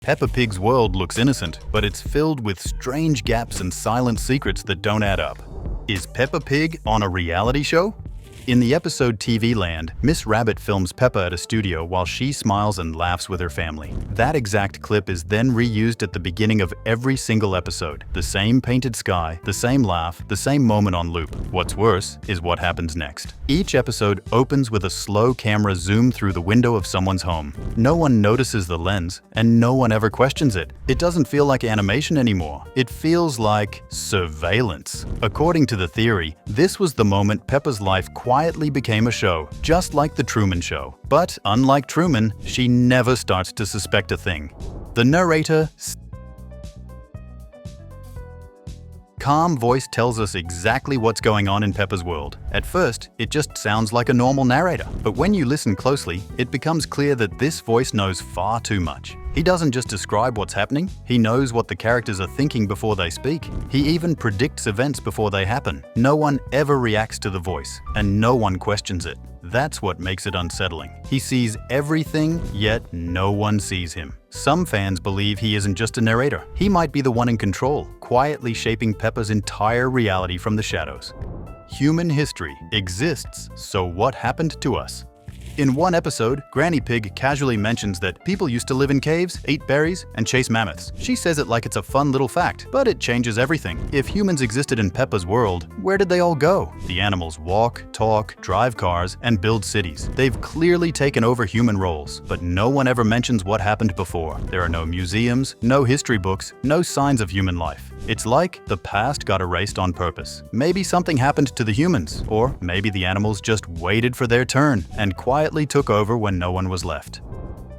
Peppa Pig's world looks innocent, but it's filled with strange gaps and silent secrets that don't add up. Is Peppa Pig on a reality show? In the episode TV Land, Miss Rabbit films Peppa at a studio while she smiles and laughs with her family. That exact clip is then reused at the beginning of every single episode. The same painted sky, the same laugh, the same moment on loop. What's worse is what happens next. Each episode opens with a slow camera zoom through the window of someone's home. No one notices the lens, and no one ever questions it. It doesn't feel like animation anymore. It feels like surveillance. According to the theory, this was the moment Peppa's life quietly became a show, just like The Truman Show. But unlike Truman, she never starts to suspect a thing. The narrator calm voice tells us exactly what's going on in Peppa's world. At first, it just sounds like a normal narrator, but when you listen closely, it becomes clear that this voice knows far too much. He doesn't just describe what's happening, he knows what the characters are thinking before they speak. He even predicts events before they happen. No one ever reacts to the voice, and no one questions it. That's what makes it unsettling. He sees everything, yet no one sees him. Some fans believe he isn't just a narrator. He might be the one in control, quietly shaping Peppa's entire reality from the shadows. Human history exists, so what happened to us? In one episode, Granny Pig casually mentions that people used to live in caves, eat berries, and chase mammoths. She says it like it's a fun little fact, but it changes everything. If humans existed in Peppa's world, where did they all go? The animals walk, talk, drive cars, and build cities. They've clearly taken over human roles, but no one ever mentions what happened before. There are no museums, no history books, no signs of human life. It's like the past got erased on purpose. Maybe something happened to the humans, or maybe the animals just waited for their turn and quietly took over when no one was left.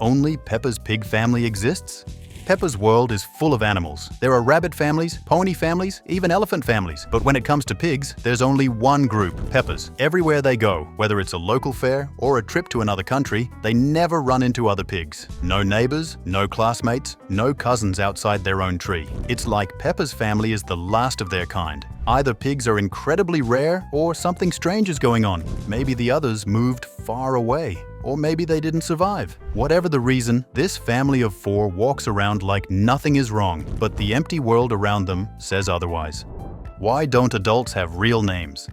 Only Peppa's pig family exists? Peppa's world is full of animals. There are rabbit families, pony families, even elephant families. But when it comes to pigs, there's only one group, Peppas. Everywhere they go, whether it's a local fair or a trip to another country, they never run into other pigs. No neighbors, no classmates, no cousins outside their own tree. It's like Peppa's family is the last of their kind. Either pigs are incredibly rare or something strange is going on. Maybe the others moved far away. Or maybe they didn't survive. Whatever the reason, this family of four walks around like nothing is wrong, but the empty world around them says otherwise. Why don't adults have real names?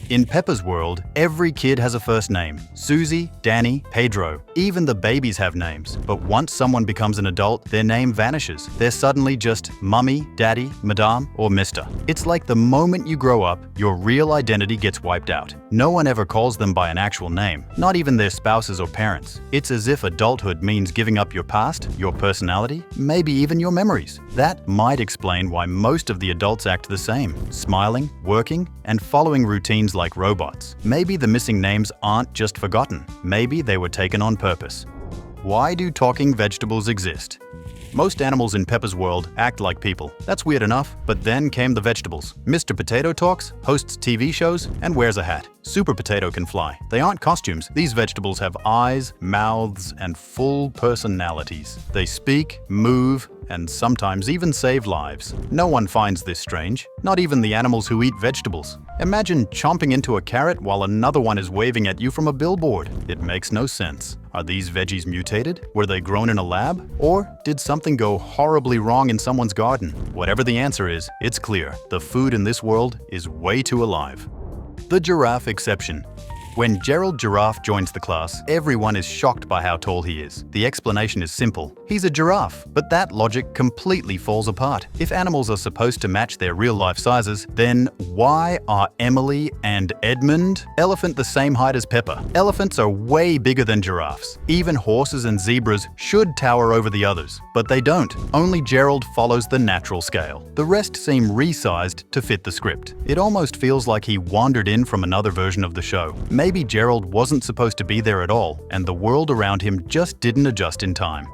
In Peppa's world, every kid has a first name. Susie, Danny, Pedro. Even the babies have names. But once someone becomes an adult, their name vanishes. They're suddenly just Mummy, Daddy, Madame, or Mister. It's like the moment you grow up, your real identity gets wiped out. No one ever calls them by an actual name, not even their spouses or parents. It's as if adulthood means giving up your past, your personality, maybe even your memories. That might explain why most of the adults act the same, smiling, working, and following routines like robots. Maybe the missing names aren't just forgotten. Maybe they were taken on purpose. Why do talking vegetables exist? Most animals in Peppa's world act like people. That's weird enough, but then came the vegetables. Mr. Potato talks, hosts TV shows, and wears a hat. Super Potato can fly. They aren't costumes. These vegetables have eyes, mouths, and full personalities. They speak, move, and sometimes even save lives. No one finds this strange, not even the animals who eat vegetables. Imagine chomping into a carrot while another one is waving at you from a billboard. It makes no sense. Are these veggies mutated? Were they grown in a lab? Or did something go horribly wrong in someone's garden? Whatever the answer is, it's clear. The food in this world is way too alive. The giraffe exception. When Gerald Giraffe joins the class, everyone is shocked by how tall he is. The explanation is simple. He's a giraffe, but that logic completely falls apart. If animals are supposed to match their real-life sizes, then why are Emily and Edmund elephant the same height as Peppa? Elephants are way bigger than giraffes. Even horses and zebras should tower over the others, but they don't. Only Gerald follows the natural scale. The rest seem resized to fit the script. It almost feels like he wandered in from another version of the show. Maybe Gerald wasn't supposed to be there at all, and the world around him just didn't adjust in time.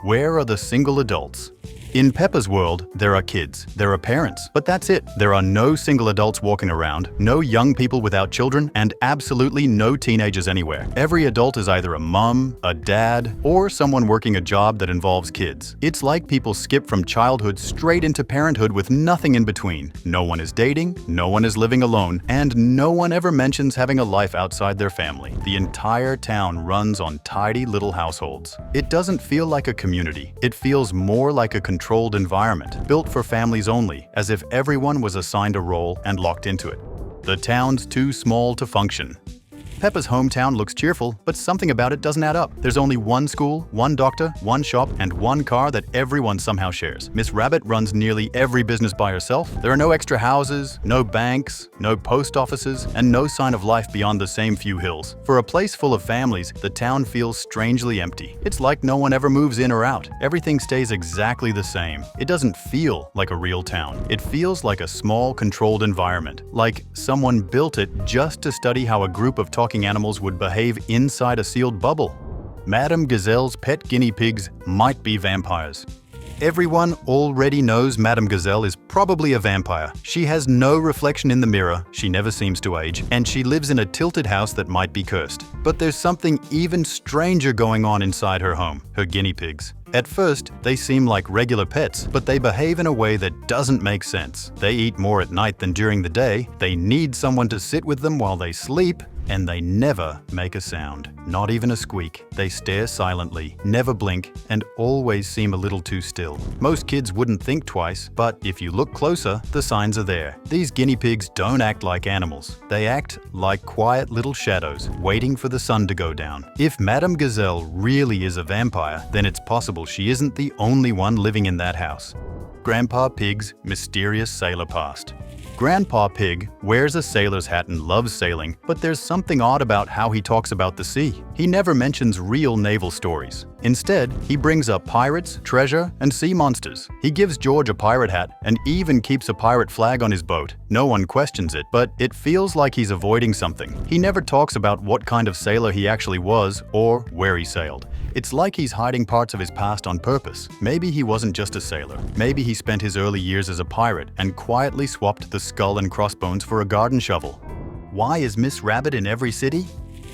Where are the single adults? In Peppa's world, there are kids, there are parents, but that's it. There are no single adults walking around, no young people without children, and absolutely no teenagers anywhere. Every adult is either a mom, a dad, or someone working a job that involves kids. It's like people skip from childhood straight into parenthood with nothing in between. No one is dating, no one is living alone, and no one ever mentions having a life outside their family. The entire town runs on tidy little households. It doesn't feel like a community. It feels more like a controlled environment, built for families only, as if everyone was assigned a role and locked into it. The town's too small to function. Peppa's hometown looks cheerful, but something about it doesn't add up. There's only one school, one doctor, one shop, and one car that everyone somehow shares. Miss Rabbit runs nearly every business by herself. There are no extra houses, no banks, no post offices, and no sign of life beyond the same few hills. For a place full of families, the town feels strangely empty. It's like no one ever moves in or out. Everything stays exactly the same. It doesn't feel like a real town. It feels like a small, controlled environment, like someone built it just to study how a group of talking animals would behave inside a sealed bubble. Madame Gazelle's pet guinea pigs might be vampires. Everyone already knows Madame Gazelle is probably a vampire. She has no reflection in the mirror, she never seems to age, and she lives in a tilted house that might be cursed. But there's something even stranger going on inside her home, her guinea pigs. At first, they seem like regular pets, but they behave in a way that doesn't make sense. They eat more at night than during the day, they need someone to sit with them while they sleep, and they never make a sound, not even a squeak. They stare silently, never blink, and always seem a little too still. Most kids wouldn't think twice, but if you look closer, the signs are there. These guinea pigs don't act like animals. They act like quiet little shadows, waiting for the sun to go down. If Madame Gazelle really is a vampire, then it's possible she isn't the only one living in that house. Grandpa Pig's mysterious sailor past. Grandpa Pig wears a sailor's hat and loves sailing, but there's something odd about how he talks about the sea. He never mentions real naval stories. Instead, he brings up pirates, treasure, and sea monsters. He gives George a pirate hat and even keeps a pirate flag on his boat. No one questions it, but it feels like he's avoiding something. He never talks about what kind of sailor he actually was or where he sailed. It's like he's hiding parts of his past on purpose. Maybe he wasn't just a sailor. Maybe he spent his early years as a pirate and quietly swapped the skull and crossbones for a garden shovel. Why is Miss Rabbit in every city?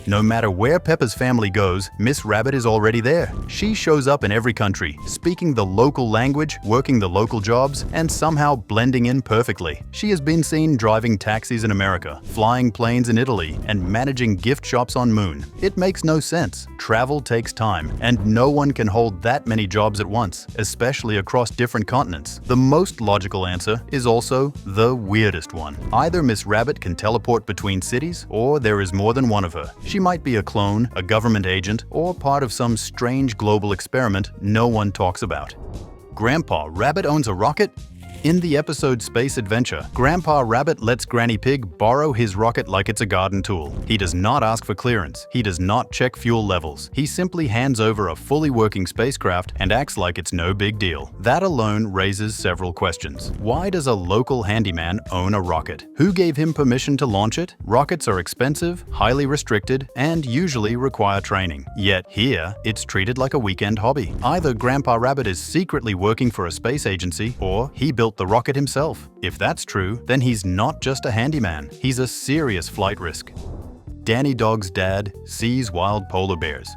No matter where Peppa's family goes, Miss Rabbit is already there. She shows up in every country, speaking the local language, working the local jobs, and somehow blending in perfectly. She has been seen driving taxis in America, flying planes in Italy, and managing gift shops on Moon. It makes no sense. Travel takes time, and no one can hold that many jobs at once, especially across different continents. The most logical answer is also the weirdest one. Either Miss Rabbit can teleport between cities, or there is more than one of her. She might be a clone, a government agent, or part of some strange global experiment no one talks about. Grandpa Rabbit owns a rocket? In the episode Space Adventure, Grandpa Rabbit lets Granny Pig borrow his rocket like it's a garden tool. He does not ask for clearance. He does not check fuel levels. He simply hands over a fully working spacecraft and acts like it's no big deal. That alone raises several questions. Why does a local handyman own a rocket? Who gave him permission to launch it? Rockets are expensive, highly restricted, and usually require training. Yet here, it's treated like a weekend hobby. Either Grandpa Rabbit is secretly working for a space agency, or he built the rocket himself. If that's true, then he's not just a handyman, he's a serious flight risk. Danny Dog's dad sees wild polar bears.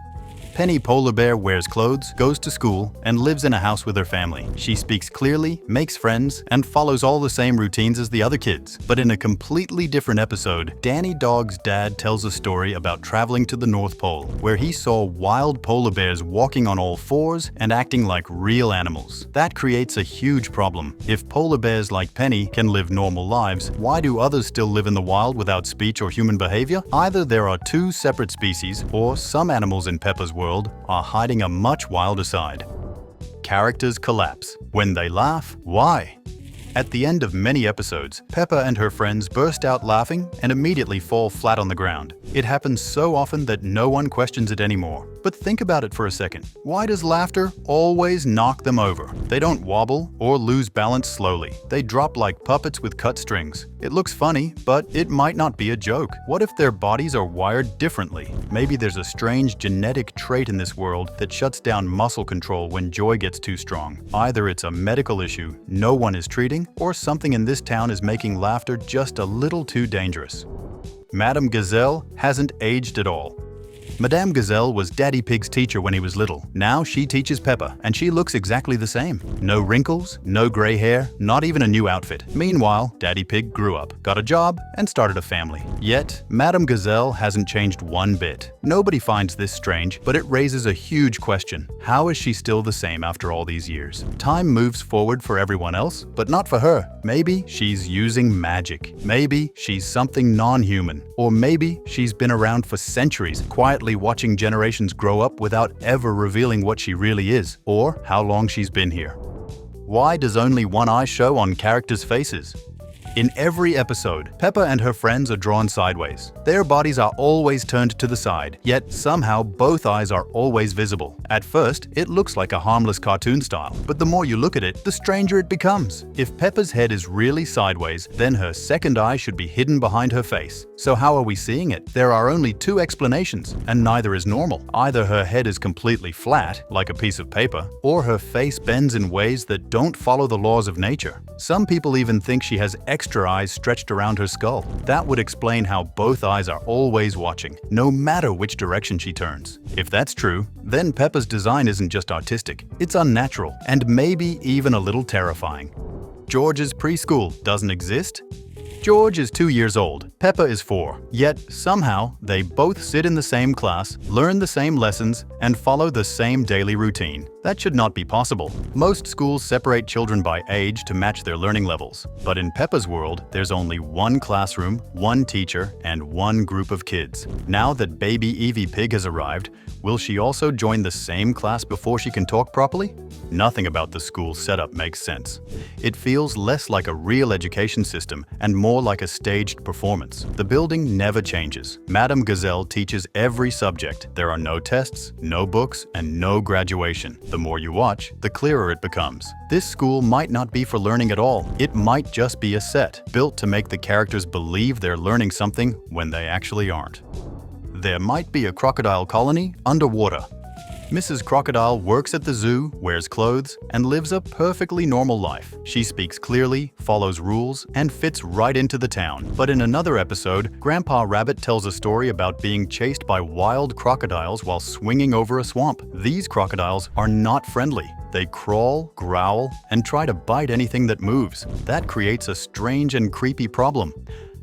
Penny Polar Bear wears clothes, goes to school, and lives in a house with her family. She speaks clearly, makes friends, and follows all the same routines as the other kids. But in a completely different episode, Danny Dog's dad tells a story about traveling to the North Pole, where he saw wild polar bears walking on all fours and acting like real animals. That creates a huge problem. If polar bears like Penny can live normal lives, why do others still live in the wild without speech or human behavior? Either there are two separate species, or some animals in Peppa's world are hiding a much wilder side. Characters collapse. When they laugh, why? At the end of many episodes, Peppa and her friends burst out laughing and immediately fall flat on the ground. It happens so often that no one questions it anymore. But think about it for a second. Why does laughter always knock them over? They don't wobble or lose balance slowly. They drop like puppets with cut strings. It looks funny, but it might not be a joke. What if their bodies are wired differently? Maybe there's a strange genetic trait in this world that shuts down muscle control when joy gets too strong. Either it's a medical issue no one is treating, or something in this town is making laughter just a little too dangerous. Madame Gazelle hasn't aged at all. Madame Gazelle was Daddy Pig's teacher when he was little. Now she teaches Peppa, and she looks exactly the same. No wrinkles, no gray hair, not even a new outfit. Meanwhile, Daddy Pig grew up, got a job, and started a family. Yet, Madame Gazelle hasn't changed one bit. Nobody finds this strange, but it raises a huge question. How is she still the same after all these years? Time moves forward for everyone else, but not for her. Maybe she's using magic. Maybe she's something non-human. Or maybe she's been around for centuries, quietly watching generations grow up without ever revealing what she really is, or how long she's been here. Why does only one eye show on characters' faces? In every episode, Peppa and her friends are drawn sideways. Their bodies are always turned to the side, yet somehow both eyes are always visible. At first, it looks like a harmless cartoon style, but the more you look at it, the stranger it becomes. If Peppa's head is really sideways, then her second eye should be hidden behind her face. So how are we seeing it? There are only two explanations, and neither is normal. Either her head is completely flat, like a piece of paper, or her face bends in ways that don't follow the laws of nature. Some people even think she has extra eyes stretched around her skull. That would explain how both eyes are always watching, no matter which direction she turns. If that's true, then Peppa's design isn't just artistic, it's unnatural, and maybe even a little terrifying. George's preschool doesn't exist? George is 2 years old, Peppa is 4, yet somehow they both sit in the same class, learn the same lessons, and follow the same daily routine. That should not be possible. Most schools separate children by age to match their learning levels. But in Peppa's world, there's only one classroom, one teacher, and one group of kids. Now that baby Evie Pig has arrived, will she also join the same class before she can talk properly? Nothing about the school setup makes sense. It feels less like a real education system and more like a staged performance. The building never changes. Madame Gazelle teaches every subject. There are no tests, no books, and no graduation. The more you watch, the clearer it becomes. This school might not be for learning at all. It might just be a set, built to make the characters believe they're learning something when they actually aren't. There might be a crocodile colony underwater. Mrs. Crocodile works at the zoo, wears clothes, and lives a perfectly normal life. She speaks clearly, follows rules, and fits right into the town. But in another episode, Grandpa Rabbit tells a story about being chased by wild crocodiles while swinging over a swamp. These crocodiles are not friendly. They crawl, growl, and try to bite anything that moves. That creates a strange and creepy problem.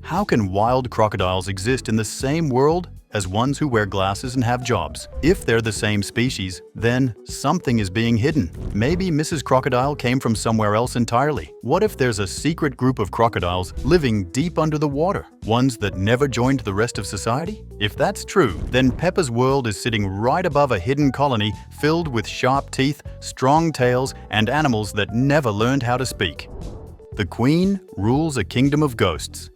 How can wild crocodiles exist in the same world as ones who wear glasses and have jobs? If they're the same species, then something is being hidden. Maybe Mrs. Crocodile came from somewhere else entirely. What if there's a secret group of crocodiles living deep under the water? Ones that never joined the rest of society? If that's true, then Peppa's world is sitting right above a hidden colony filled with sharp teeth, strong tails, and animals that never learned how to speak. The Queen rules a kingdom of ghosts.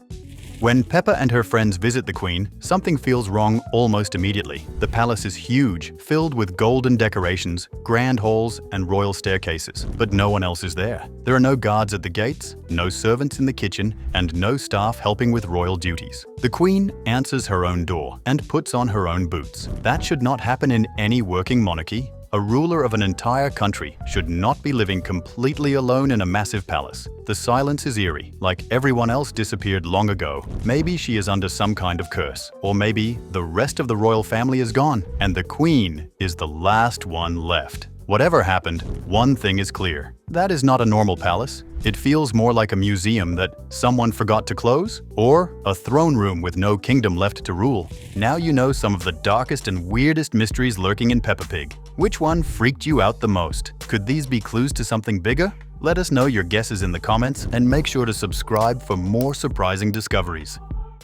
When Peppa and her friends visit the Queen, something feels wrong almost immediately. The palace is huge, filled with golden decorations, grand halls, and royal staircases. But no one else is there. There are no guards at the gates, no servants in the kitchen, and no staff helping with royal duties. The Queen answers her own door and puts on her own boots. That should not happen in any working monarchy. A ruler of an entire country should not be living completely alone in a massive palace. The silence is eerie, like everyone else disappeared long ago. Maybe she is under some kind of curse, or maybe the rest of the royal family is gone, and the Queen is the last one left. Whatever happened, one thing is clear. That is not a normal palace. It feels more like a museum that someone forgot to close, or a throne room with no kingdom left to rule. Now you know some of the darkest and weirdest mysteries lurking in Peppa Pig. Which one freaked you out the most? Could these be clues to something bigger? Let us know your guesses in the comments and make sure to subscribe for more surprising discoveries.